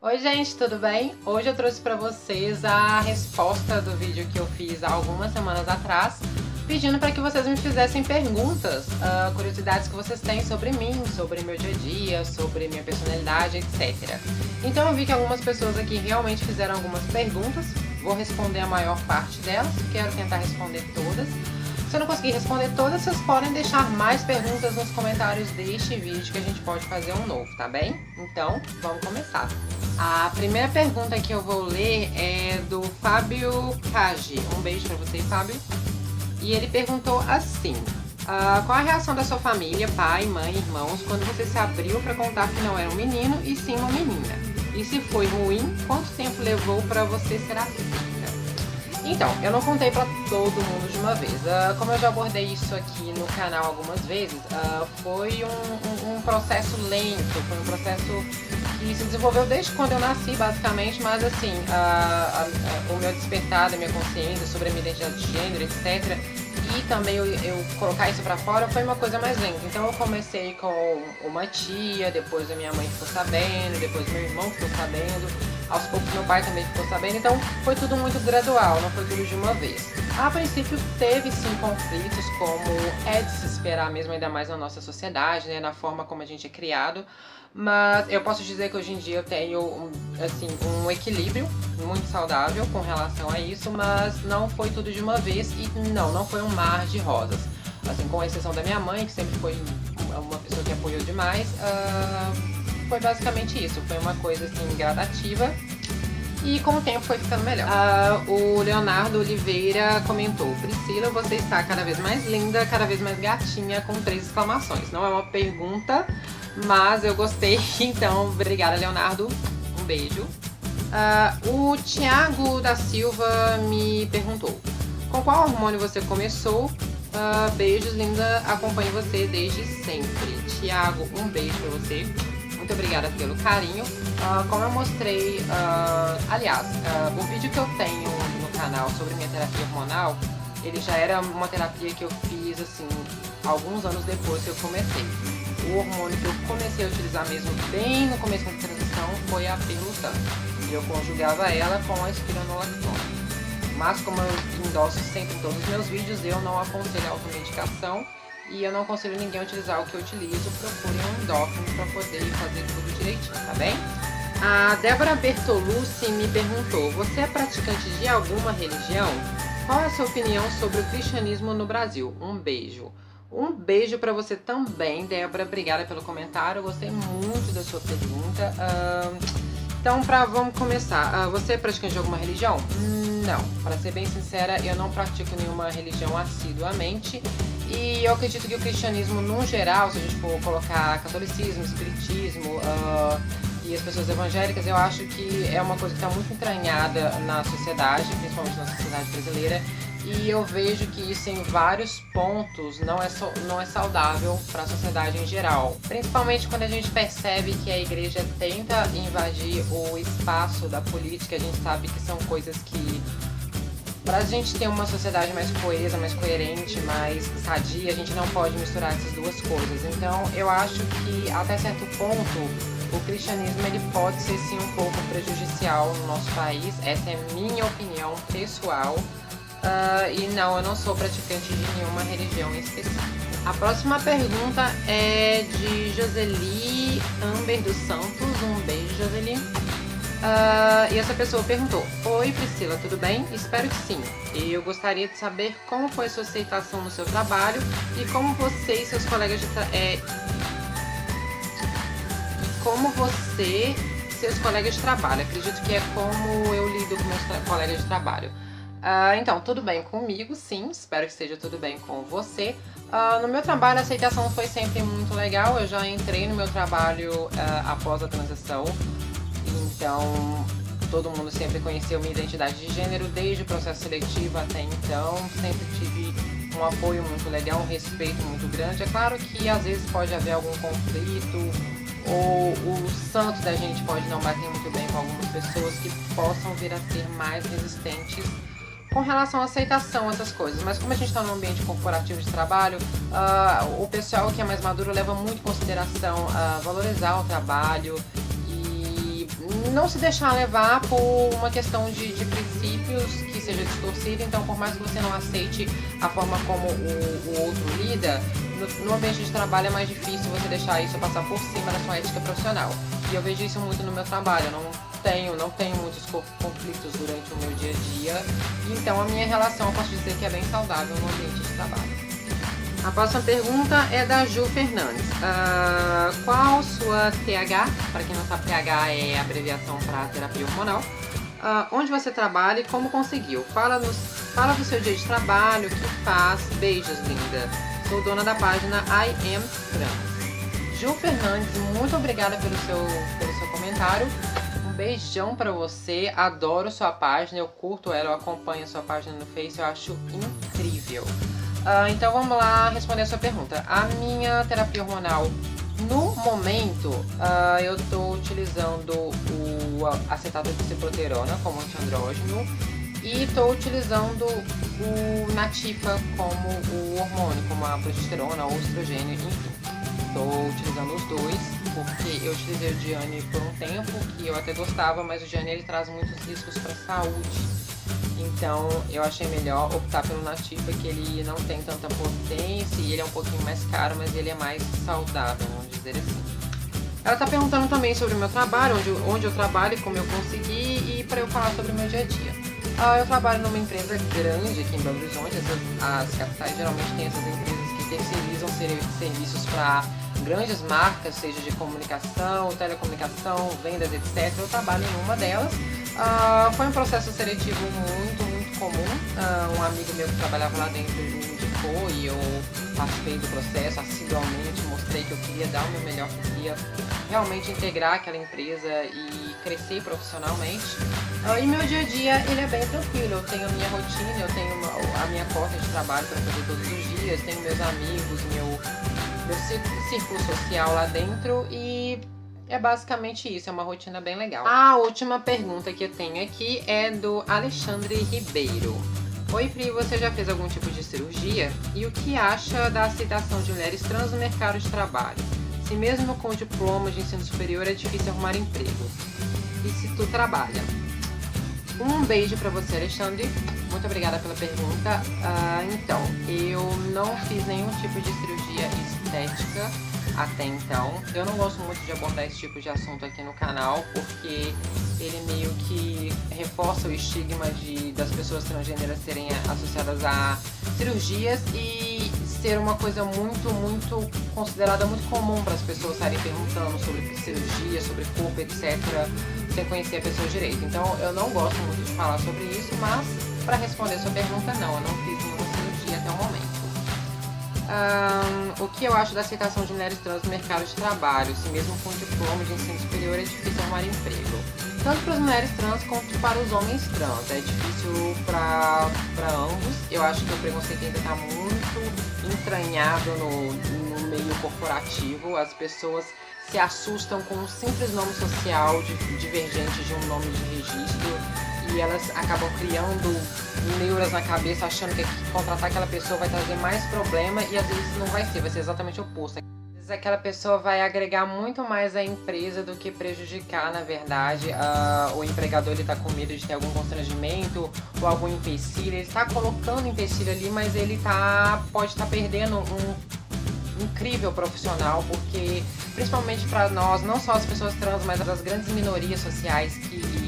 Oi gente, tudo bem? Hoje eu trouxe para vocês a resposta do vídeo que eu fiz há algumas semanas atrás, pedindo para que vocês me fizessem perguntas, curiosidades que vocês têm sobre mim, sobre meu dia a dia, sobre minha personalidade, etc. Então eu vi que algumas pessoas aqui realmente fizeram algumas perguntas, vou responder a maior parte delas, quero tentar responder todas. Se eu não conseguir responder todas, vocês podem deixar mais perguntas nos comentários deste vídeo que a gente pode fazer um novo, tá bem? Então, vamos começar. A primeira pergunta que eu vou ler é do Fábio Kaji. Um beijo pra você, Fábio. E ele perguntou assim: qual a reação da sua família, pai, mãe, irmãos, quando você se abriu para contar que não era um menino e sim uma menina? E se foi ruim, quanto tempo levou para você ser aceita? Então, eu não contei pra todo mundo de uma vez. Como eu já abordei isso aqui no canal algumas vezes, foi um processo lento, foi um processo que se desenvolveu desde quando eu nasci, basicamente, mas assim, o meu despertar da minha consciência sobre a minha identidade de gênero, etc., e também eu colocar isso pra fora foi uma coisa mais lenta. Então eu comecei com uma tia, depois a minha mãe ficou sabendo, depois meu irmão ficou sabendo, aos poucos meu pai também ficou sabendo, então foi tudo muito gradual, não foi tudo de uma vez. A princípio teve sim conflitos, como é de se esperar mesmo, ainda mais na nossa sociedade, né, na forma como a gente é criado, mas eu posso dizer que hoje em dia eu tenho assim, um equilíbrio muito saudável com relação a isso, mas não foi tudo de uma vez e não foi um mar de rosas. Assim, com exceção da minha mãe, que sempre foi uma pessoa que apoiou demais, foi basicamente isso, foi uma coisa assim gradativa e com o tempo foi ficando melhor. O Leonardo Oliveira comentou: Priscila, você está cada vez mais linda, cada vez mais gatinha, com 3 exclamações. Não é uma pergunta, mas eu gostei, então obrigada, Leonardo, um beijo. O Thiago da Silva me perguntou: com qual hormônio você começou? Beijos, linda, acompanho você desde sempre. Thiago, um beijo pra você. Muito obrigada pelo carinho. Como eu mostrei, aliás, o vídeo que eu tenho no canal sobre minha terapia hormonal, ele já era uma terapia que eu fiz assim alguns anos depois que eu comecei. O hormônio que eu comecei a utilizar mesmo bem no começo da transição foi a Pirilotan, e eu conjugava ela com a espironolactona. Mas como eu endosso sempre em todos os meus vídeos, eu não aconselho a automedicação. E eu não aconselho ninguém a utilizar o que eu utilizo. Procurem um endócrino para poder fazer tudo direitinho, tá bem? A Débora Bertolucci me perguntou: você é praticante de alguma religião? Qual é a sua opinião sobre o cristianismo no Brasil? Um beijo. Um beijo para você também, Débora. Obrigada pelo comentário. Eu gostei muito da sua pergunta. Então, vamos começar. Você é praticante de alguma religião? Não. Para ser bem sincera, eu não pratico nenhuma religião assiduamente. E eu acredito que o cristianismo, no geral, se a gente for colocar catolicismo, espiritismo e as pessoas evangélicas, eu acho que é uma coisa que está muito entranhada na sociedade, principalmente na sociedade brasileira. E eu vejo que isso em vários pontos não é saudável para a sociedade em geral. Principalmente quando a gente percebe que a igreja tenta invadir o espaço da política. A gente sabe que são coisas que, para a gente ter uma sociedade mais coesa, mais coerente, mais sadia, a gente não pode misturar essas duas coisas. Então eu acho que até certo ponto o cristianismo ele pode ser sim um pouco prejudicial no nosso país. Essa é minha opinião pessoal. E não, eu não sou praticante de nenhuma religião em específico. A próxima pergunta é de Joseli Amber dos Santos. Um beijo, Joseli. E essa pessoa perguntou: oi Priscila, tudo bem? Espero que sim. Eu gostaria de saber como foi a sua aceitação no seu trabalho e como você e seus colegas de trabalho. Acredito que é como eu lido com meus colegas de trabalho. Então, tudo bem comigo, sim. Espero que esteja tudo bem com você. No meu trabalho, a aceitação foi sempre muito legal. Eu já entrei no meu trabalho após a transição. Então, todo mundo sempre conheceu minha identidade de gênero desde o processo seletivo até então. Sempre tive um apoio muito legal, um respeito muito grande. É claro que às vezes pode haver algum conflito, ou o santo da gente pode não bater muito bem com algumas pessoas que possam vir a ser mais resistentes com relação à aceitação, essas coisas. Mas como a gente está num ambiente corporativo de trabalho, o pessoal que é mais maduro leva muito em consideração valorizar o trabalho. não se deixar levar por uma questão de princípios que seja distorcida. Então, por mais que você não aceite a forma como o outro lida, no ambiente de trabalho é mais difícil você deixar isso passar por cima da sua ética profissional. E eu vejo isso muito no meu trabalho. Eu não tenho muitos conflitos durante o meu dia a dia. Então, a minha relação, eu posso dizer que é bem saudável no ambiente de trabalho. A próxima pergunta é da Ju Fernandes. Qual sua TH? Para quem não sabe, TH é abreviação para terapia hormonal. Onde você trabalha e como conseguiu? Fala do seu dia de trabalho, o que faz. Beijos, linda. Sou dona da página I Am Trans. Ju Fernandes, muito obrigada pelo seu comentário. Um beijão pra você. Adoro sua página, eu curto ela, eu acompanho a sua página no Face, eu acho incrível. Então vamos lá responder a sua pergunta. A minha terapia hormonal, no momento, eu estou utilizando o acetato de ciproterona como antiandrógeno e estou utilizando o Natifa como o hormônio, como a progesterona ou o estrogênio, enfim. Estou utilizando os dois porque eu utilizei o Diane por um tempo que eu até gostava, mas o Diane ele traz muitos riscos para a saúde. Então eu achei melhor optar pelo Natifa, que ele não tem tanta potência e ele é um pouquinho mais caro, mas ele é mais saudável, vamos dizer assim. Ela está perguntando também sobre o meu trabalho, onde eu trabalho e como eu consegui, e para eu falar sobre o meu dia a dia. Eu trabalho numa empresa grande aqui em Belo Horizonte. As capitais geralmente têm essas empresas que terceirizam serviços para grandes marcas, seja de comunicação, telecomunicação, vendas, etc. Eu trabalho em uma delas. Foi um processo seletivo muito comum. Um amigo meu que trabalhava lá dentro me indicou e eu participei do processo assiduamente, mostrei que eu queria dar o meu melhor, que eu queria realmente integrar aquela empresa e crescer profissionalmente. E meu dia a dia ele é bem tranquilo. Eu tenho a minha rotina, eu tenho a minha porta de trabalho para fazer todos os dias, tenho meus amigos, meu círculo social lá dentro e é basicamente isso, é uma rotina bem legal. A última pergunta que eu tenho aqui é do Alexandre Ribeiro. Oi Pri, você já fez algum tipo de cirurgia? E o que acha da aceitação de mulheres trans no mercado de trabalho? Se mesmo com diploma de ensino superior é difícil arrumar emprego. E se tu trabalha? Um beijo pra você, Alexandre. Muito obrigada pela pergunta. Então, eu não fiz nenhum tipo de cirurgia estética até então. Eu não gosto muito de abordar esse tipo de assunto aqui no canal, porque ele meio que reforça o estigma das pessoas transgêneras serem associadas a cirurgias e ser uma coisa muito considerada muito comum para as pessoas estarem perguntando sobre cirurgia, sobre corpo, etc., sem conhecer a pessoa direito. Então eu não gosto muito de falar sobre isso, mas para responder a sua pergunta, não, eu não fiz nenhuma cirurgia até o momento. O que eu acho da aceitação de mulheres trans no mercado de trabalho? Se mesmo com diploma de ensino superior é difícil arrumar emprego. Tanto para as mulheres trans quanto para os homens trans. É difícil para ambos. Eu acho que o preconceito ainda está muito entranhado no meio corporativo. As pessoas se assustam com um simples nome social divergente de um nome de registro. E elas acabam criando neuras na cabeça, achando que contratar aquela pessoa vai trazer mais problema, e às vezes não vai ser exatamente o oposto. Às vezes aquela pessoa vai agregar muito mais à empresa do que prejudicar, na verdade. O empregador ele tá com medo de ter algum constrangimento ou algum empecilho, ele está colocando empecilho ali, mas ele pode estar perdendo um incrível profissional, porque principalmente para nós, não só as pessoas trans, mas as grandes minorias sociais que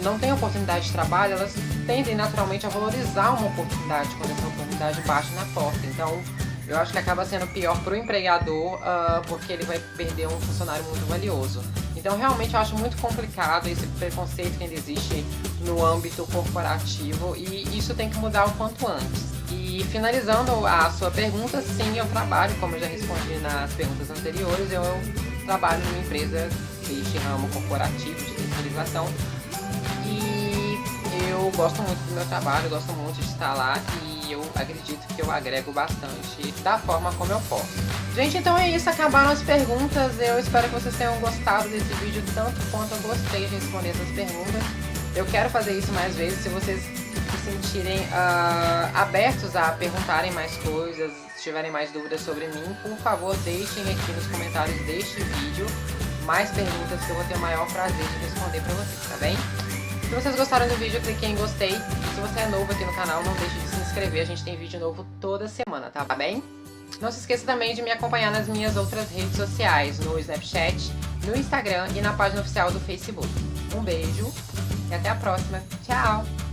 não têm oportunidade de trabalho, elas tendem naturalmente a valorizar uma oportunidade quando essa oportunidade bate na porta. Então, eu acho que acaba sendo pior para o empregador, porque ele vai perder um funcionário muito valioso. Então, realmente, eu acho muito complicado esse preconceito que ainda existe no âmbito corporativo, e isso tem que mudar o quanto antes. E finalizando a sua pergunta, sim, eu trabalho, como eu já respondi nas perguntas anteriores, eu trabalho numa empresa deste ramo corporativo de terceirização. Eu gosto muito do meu trabalho, gosto muito de estar lá e eu acredito que eu agrego bastante da forma como eu posso. Gente, então é isso, acabaram as perguntas. Eu espero que vocês tenham gostado desse vídeo tanto quanto eu gostei de responder essas perguntas. Eu quero fazer isso mais vezes, se vocês se sentirem abertos a perguntarem mais coisas, se tiverem mais dúvidas sobre mim, por favor, deixem aqui nos comentários deste vídeo. mais perguntas que eu vou ter o maior prazer de responder pra vocês, tá bem? Se vocês gostaram do vídeo, clique em gostei. Se você é novo aqui no canal, não deixe de se inscrever. A gente tem vídeo novo toda semana, tá bem? Não se esqueça também de me acompanhar nas minhas outras redes sociais, no Snapchat, no Instagram e na página oficial do Facebook. Um beijo e até a próxima. Tchau!